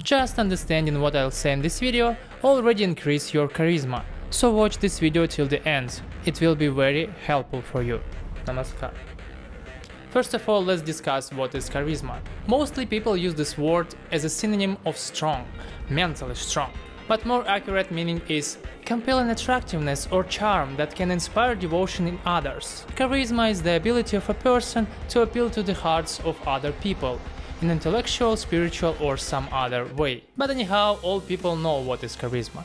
Just understanding what I'll say in this video already increase your charisma, so watch this video till the end, it will be very helpful for you. Namaskar. First of all, let's discuss what is charisma. Mostly people use this word as a synonym of strong, mentally strong. But more accurate meaning is compelling attractiveness or charm that can inspire devotion in others. Charisma is the ability of a person to appeal to the hearts of other people, in intellectual, spiritual or some other way. But anyhow, all people know what is charisma.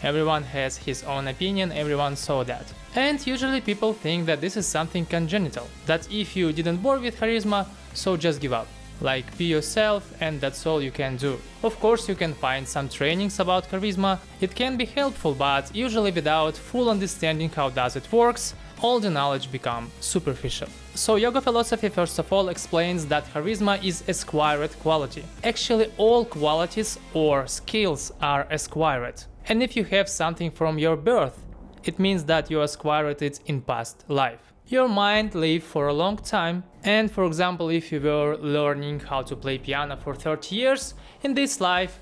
Everyone has his own opinion, everyone saw that. And usually people think that this is something congenital, that if you didn't born with charisma, so just give up. Like, be yourself and that's all you can do. Of course you can find some trainings about charisma, it can be helpful, but usually without full understanding how does it works, all the knowledge become superficial. So yoga philosophy first of all explains that charisma is acquired quality. Actually all qualities or skills are acquired. And if you have something from your birth, it means that you acquired it in past life. Your mind lived for a long time, and for example, if you were learning how to play piano for 30 years, in this life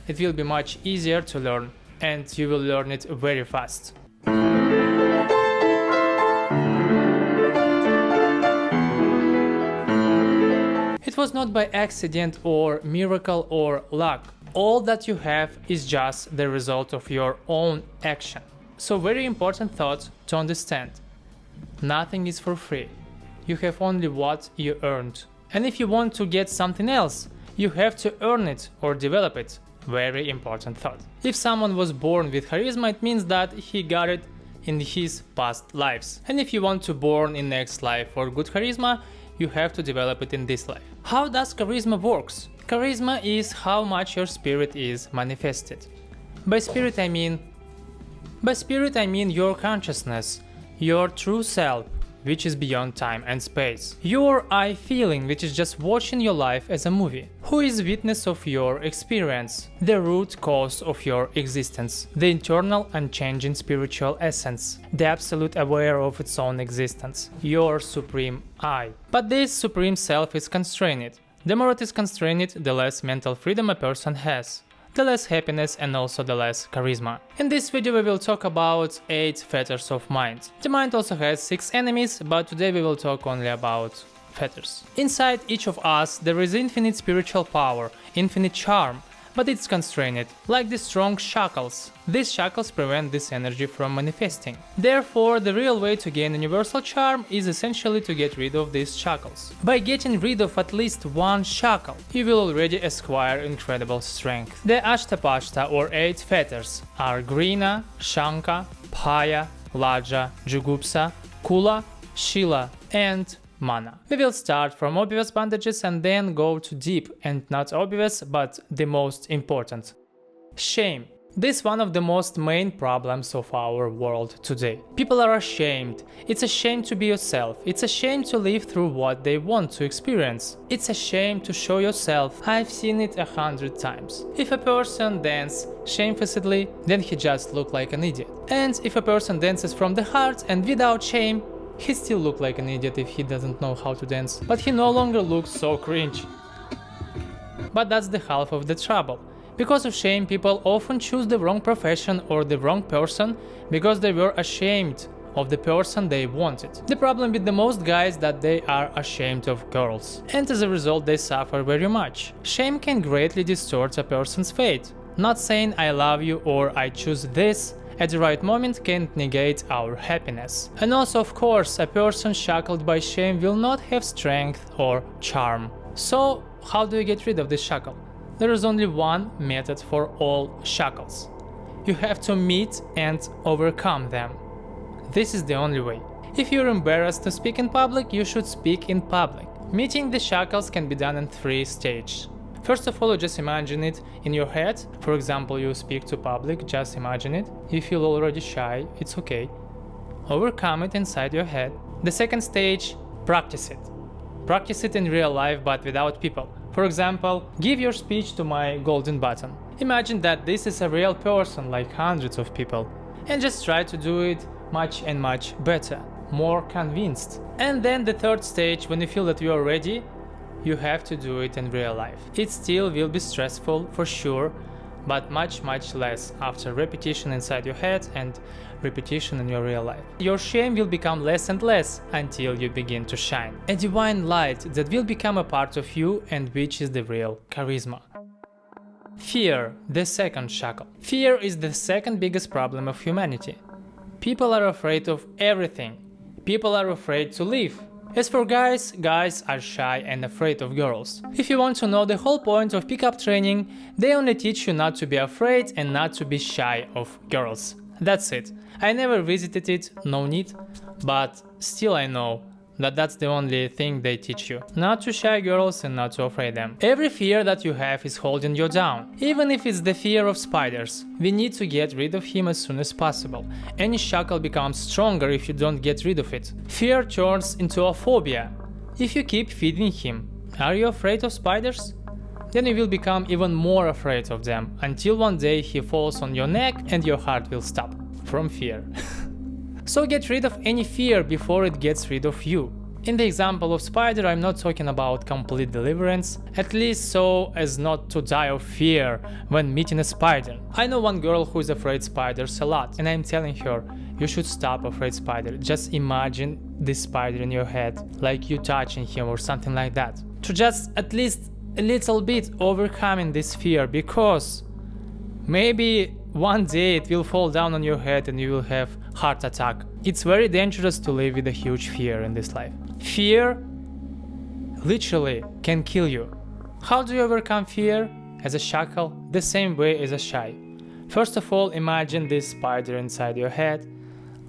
it will be much easier to learn, and you will learn it very fast. It was not by accident or miracle or luck. All that you have is just the result of your own action. So very important thought to understand. Nothing is for free. You have only what you earned. And if you want to get something else, you have to earn it or develop it. Very important thought. If someone was born with charisma, it means that he got it in his past lives. And if you want to born in next life for good charisma, you have to develop it in this life. How does charisma works? Charisma is how much your spirit is manifested. By spirit I mean your consciousness, your true self, which is beyond time and space. Your I feeling, which is just watching your life as a movie. Who is witness of your experience, the root cause of your existence, the internal unchanging spiritual essence, the absolute aware of its own existence, your supreme I. But this supreme self is constrained. The more it is constrained, the less mental freedom a person has, the less happiness and also the less charisma. In this video we will talk about 8 fetters of mind. The mind also has 6 enemies, but today we will talk only about fetters. Inside each of us there is infinite spiritual power, infinite charm, but it's constrained, like the strong shackles. These shackles prevent this energy from manifesting. Therefore, the real way to gain universal charm is essentially to get rid of these shackles. By getting rid of at least one shackle, you will already acquire incredible strength. The Ashtapashta or 8 fetters are Grina, Shanka, Paya, Laja, Jugupsa, Kula, Shila and Mana. We will start from obvious bandages and then go to deep and not obvious, but the most important. Shame. This is one of the most main problems of our world today. People are ashamed. It's a shame to be yourself. It's a shame to live through what they want to experience. It's a shame to show yourself. I've seen it 100 times. If a person dances shamefacedly, then he just looks like an idiot. And if a person dances from the heart and without shame, he still looks like an idiot if he doesn't know how to dance, but he no longer looks so cringe. But that's the half of the trouble. Because of shame, people often choose the wrong profession or the wrong person because they were ashamed of the person they wanted. The problem with the most guys that they are ashamed of girls, and as a result they suffer very much. Shame can greatly distort a person's fate. Not saying I love you or I choose this at the right moment can't negate our happiness. And also, of course, a person shackled by shame will not have strength or charm. So, how do you get rid of this shackle? There is only one method for all shackles. You have to meet and overcome them. This is the only way. If you're embarrassed to speak in public, you should speak in public. Meeting the shackles can be done in 3 stages. First of all, you just imagine it in your head. For example, you speak to public, just imagine it. You feel already shy, it's okay. Overcome it inside your head. The second stage, practice it. Practice it in real life but without people. For example, give your speech to my golden button. Imagine that this is a real person like hundreds of people. And just try to do it much and much better, more convinced. And then the third stage, when you feel that you are ready, you have to do it in real life. It still will be stressful for sure, but much less after repetition inside your head and repetition in your real life. Your shame will become less and less until you begin to shine. A divine light that will become a part of you and which is the real charisma. Fear, the second shackle. Fear is the second biggest problem of humanity. People are afraid of everything. People are afraid to live. As for guys, guys are shy and afraid of girls. If you want to know the whole point of pickup training, they only teach you not to be afraid and not to be shy of girls. That's it. I never visited it, no need, but still I know that that's the only thing they teach you. Not to shy girls and not to afraid them. Every fear that you have is holding you down. Even if it's the fear of spiders, we need to get rid of him as soon as possible. Any shackle becomes stronger if you don't get rid of it. Fear turns into a phobia if you keep feeding him. Are you afraid of spiders? Then you will become even more afraid of them, until one day he falls on your neck and your heart will stop from fear. So get rid of any fear before it gets rid of you. In the example of spider, I'm not talking about complete deliverance, at least so as not to die of fear when meeting a spider. I know one girl who is afraid spiders a lot, and I'm telling her, you should stop afraid spider. Just imagine this spider in your head, like you touching him or something like that. To just at least a little bit overcoming this fear, because maybe one day it will fall down on your head and you will have heart attack. It's very dangerous to live with a huge fear in this life. Fear literally can kill you. How do you overcome fear? As a shackle, the same way as a shy. First of all, imagine this spider inside your head,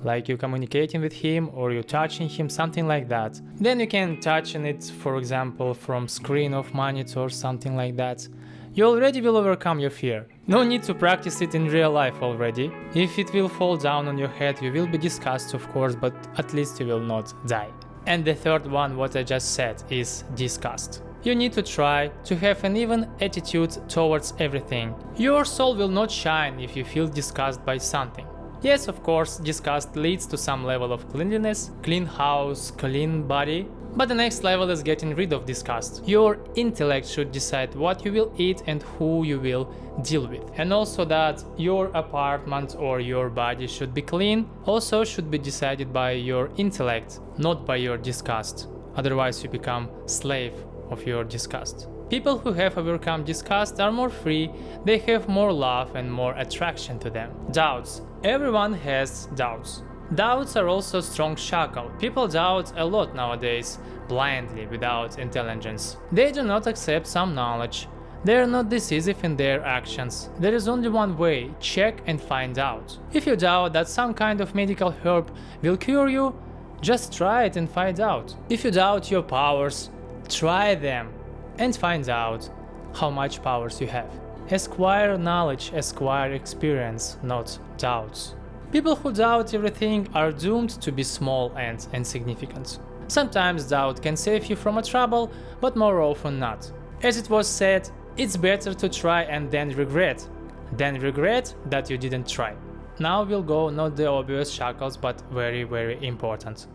like you're communicating with him or you're touching him, something like that. Then you can touch on it, for example, from screen of monitor, something like that. You already will overcome your fear. No need to practice it in real life already. If it will fall down on your head, you will be disgusted, of course, but at least you will not die. And the third one, what I just said, is disgust. You need to try to have an even attitude towards everything. Your soul will not shine if you feel disgusted by something. Yes, of course, disgust leads to some level of cleanliness, clean house, clean body. But the next level is getting rid of disgust. Your intellect should decide what you will eat and who you will deal with. And also that your apartment or your body should be clean, also should be decided by your intellect, not by your disgust. Otherwise you become slave of your disgust. People who have overcome disgust are more free, they have more love and more attraction to them. Doubts. Everyone has doubts. Doubts are also a strong shackle. People doubt a lot nowadays, blindly, without intelligence. They do not accept some knowledge. They are not decisive in their actions. There is only one way: check and find out. If you doubt that some kind of medical herb will cure you, just try it and find out. If you doubt your powers, try them and find out how much powers you have. Acquire knowledge, acquire experience, not doubts. People who doubt everything are doomed to be small and insignificant. Sometimes doubt can save you from a trouble, but more often not. As it was said, it's better to try and then regret, than regret that you didn't try. Now we'll go not the obvious shackles, but very important.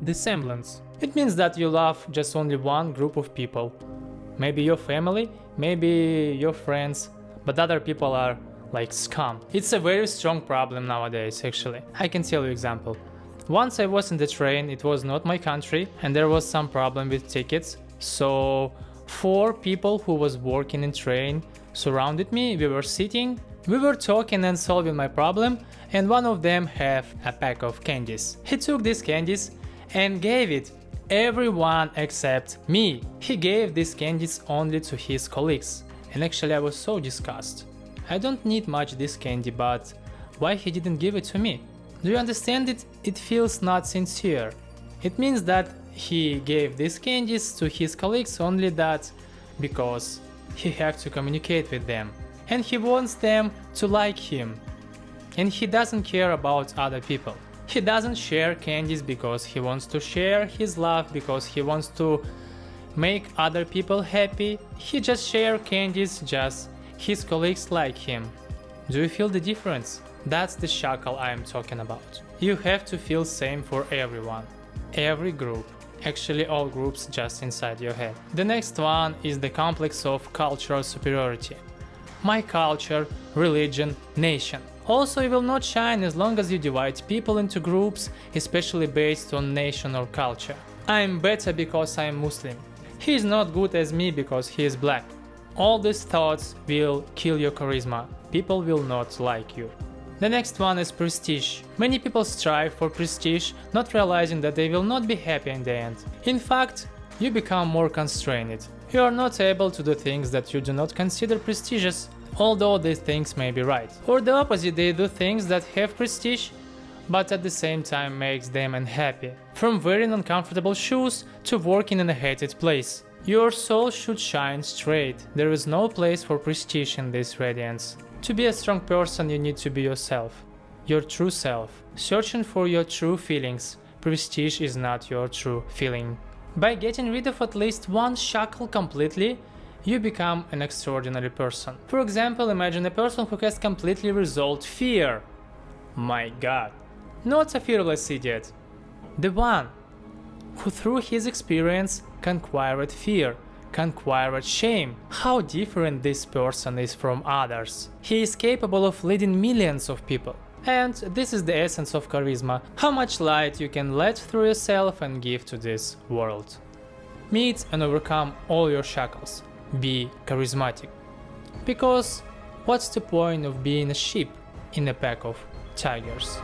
Dissemblance. It means that you love just only one group of people. Maybe your family, maybe your friends, but other people are like scum. It's a very strong problem nowadays, actually. I can tell you example. Once I was in the train, it was not my country, and there was some problem with tickets. So 4 people who was working in train surrounded me, we were sitting, we were talking and solving my problem, and one of them had a pack of candies. He took these candies and gave it everyone except me. He gave these candies only to his colleagues, and actually I was so disgusted. I don't need much this candy, but why he didn't give it to me? Do you understand it? It feels not sincere. It means that he gave these candies to his colleagues only that because he have to communicate with them. And he wants them to like him. And he doesn't care about other people. He doesn't share candies because he wants to share his love, because he wants to make other people happy. He just share candies just his colleagues like him. Do you feel the difference? That's the shackle I am talking about. You have to feel same for everyone, every group, Actually, all groups just inside your head. The next one is the complex of cultural superiority. My culture, religion, nation. Also, you will not shine as long as you divide people into groups, especially based on nation or culture. I am better because I am Muslim. He is not good as me because he is black. All these thoughts will kill your charisma. People will not like you. The next one is prestige. Many people strive for prestige, not realizing that they will not be happy in the end. In fact, you become more constrained. You are not able to do things that you do not consider prestigious, although these things may be right. Or the opposite, they do things that have prestige, but at the same time makes them unhappy. From wearing uncomfortable shoes to working in a hated place. Your soul should shine straight. There is no place for prestige in this radiance. To be a strong person, you need to be yourself. Your true self. Searching for your true feelings. Prestige is not your true feeling. By getting rid of at least one shackle completely, you become an extraordinary person. For example, imagine a person who has completely resolved fear. My god. Not a fearless idiot. The one who through his experience conquered fear, conquered shame. How different this person is from others. He is capable of leading millions of people. And this is the essence of charisma, how much light you can let through yourself and give to this world. Meet and overcome all your shackles. Be charismatic. Because what's the point of being a sheep in a pack of tigers?